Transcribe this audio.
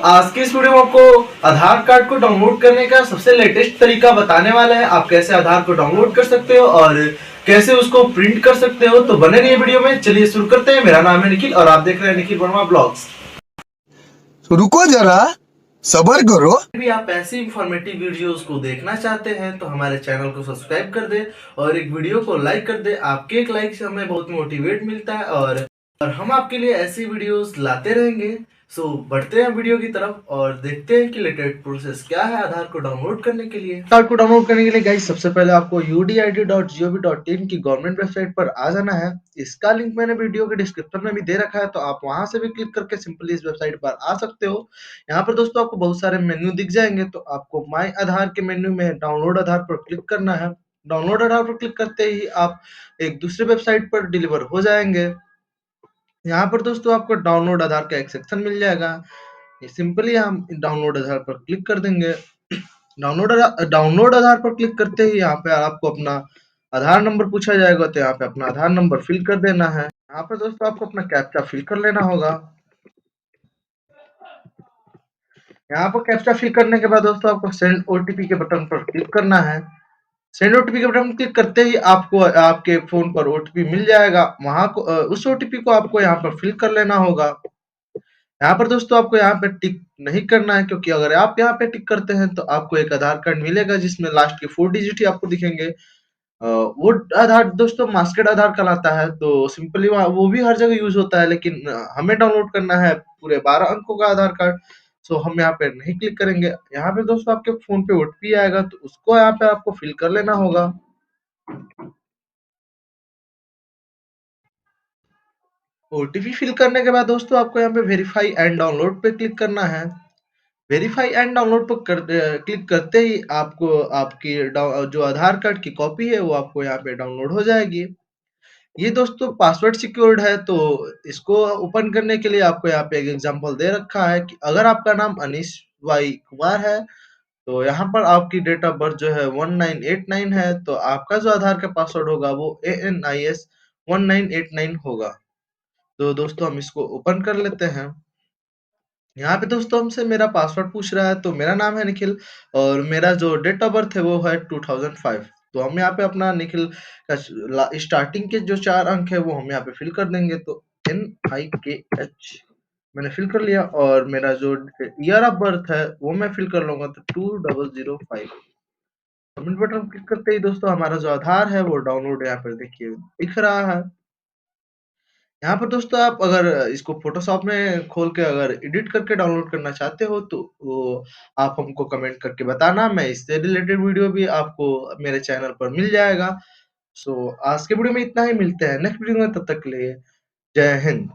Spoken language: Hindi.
आज के इस वीडियो में आपको आधार कार्ड को डाउनलोड करने का सबसे लेटेस्ट तरीका बताने वाला है। आप कैसे आधार को डाउनलोड कर सकते हो और कैसे उसको प्रिंट कर सकते हो, तो बने रहिए वीडियो में। चलिए शुरू करते हैं। मेरा नाम है निखिल और आप देख रहे हैं निखिल वर्मा ब्लॉग्स। रुको जरा, सबर करो। भी आप ऐसी इंफॉर्मेटिव वीडियोस को देखना चाहते हैं तो हमारे चैनल को सब्सक्राइब कर दे और एक वीडियो को लाइक कर दे। आपके एक लाइक से हमें बहुत मोटिवेट मिलता है और हम आपके लिए ऐसी वीडियोस लाते रहेंगे। सो बढ़ते हैं वीडियो की तरफ और देखते हैं कि लेटेस्ट प्रोसेस क्या है आधार को डाउनलोड करने के लिए। आधार को डाउनलोड करने के लिए गाइस सबसे पहले आपको udid.gov.in की गवर्नमेंट वेबसाइट पर आ जाना है। इसका लिंक मैंने वीडियो के डिस्क्रिप्शन में भी दे रखा है, तो आप वहां से भी क्लिक करके सिंपली इस वेबसाइट पर आ सकते हो। यहाँ पर दोस्तों आपको बहुत सारे मेन्यू दिख जाएंगे, तो आपको माय आधार के मेन्यू में डाउनलोड आधार पर क्लिक करना है। डाउनलोड आधार पर क्लिक करते ही आप एक दूसरे वेबसाइट पर डिलीवर हो जाएंगे। यहाँ पर दोस्तों आपको डाउनलोड आधार का एक सेक्शन मिल जाएगा। ये सिंपली हम डाउनलोड आधार पर क्लिक कर देंगे। डाउनलोड आधार पर क्लिक करते ही यहाँ पे आपको अपना आधार नंबर पूछा जाएगा, तो यहाँ पे अपना आधार नंबर फिल कर देना है। यहाँ पर दोस्तों आपको अपना कैप्चा फिल कर लेना होगा। यहाँ पर कैप्चा फिल करने के बाद दोस्तों आपको सेंड ओटीपी के बटन पर क्लिक करना है। सेंड ओटीपी के बटन क्लिक करते ही आपको आपके फोन पर ओटीपी मिल जाएगा। वहां को उस ओटीपी को आपको यहाँ पर फिल कर लेना होगा। यहाँ पर दोस्तों आपको यहाँ पे टिक नहीं करना है, क्योंकि अगर आप यहाँ पे टिक करते हैं तो आपको एक आधार कार्ड मिलेगा जिसमें लास्ट के 4 डिजिट ही आपको दिखेंगे। वो आधार दोस्तों मास्केड आधार कहलाता है, तो सिंपली वो भी हर जगह यूज होता है, लेकिन हमें डाउनलोड करना है पूरे 12 अंकों का आधार कार्ड। सो हम यहाँ पे नहीं क्लिक करेंगे। यहाँ पे दोस्तों आपके फोन पे ओटीपी आएगा, तो उसको यहाँ पे आपको फिल कर लेना होगा। ओटीपी फिल करने के बाद दोस्तों आपको यहाँ पे वेरीफाई एंड डाउनलोड पे क्लिक करना है। वेरीफाई एंड डाउनलोड पर क्लिक करते ही आपको आपकी जो आधार कार्ड की कॉपी है वो आपको यहाँ पे डाउनलोड हो जाएगी। ये दोस्तों पासवर्ड सिक्योर्ड है, तो इसको ओपन करने के लिए आपको यहाँ पे एक एग्जांपल दे रखा है कि अगर आपका नाम अनीश वाई कुमार है, तो यहाँ पर आपकी डेट ऑफ बर्थ जो है 1989 है, तो आपका जो आधार का पासवर्ड होगा वो ANIS 1989 होगा। तो दोस्तों हम इसको ओपन कर लेते हैं। यहाँ पे दोस्तों हमसे मेरा पासवर्ड पूछ रहा है, तो मेरा नाम है निखिल और मेरा जो डेट ऑफ बर्थ है वो है 2005। तो हम यहाँ पे अपना निखिल का स्टार्टिंग के जो 4 अंक है वो हम यहाँ पे फिल कर देंगे। तो NIKH मैंने फिल कर लिया और मेरा जो ईयर ऑफ बर्थ है वो मैं फिल कर लूंगा, तो 2005। सबमिट बटन क्लिक करते ही दोस्तों हमारा जो आधार है वो डाउनलोड यहाँ पर देखिए दिख रहा है। यहाँ पर दोस्तों आप अगर इसको फ़ोटोशॉप में खोल के अगर एडिट करके डाउनलोड करना चाहते हो, तो वो आप हमको कमेंट करके बताना। मैं इससे रिलेटेड वीडियो भी आपको मेरे चैनल पर मिल जाएगा। सो आज के वीडियो में इतना ही। मिलते हैं नेक्स्ट वीडियो में, तब तक के लिए जय हिंद।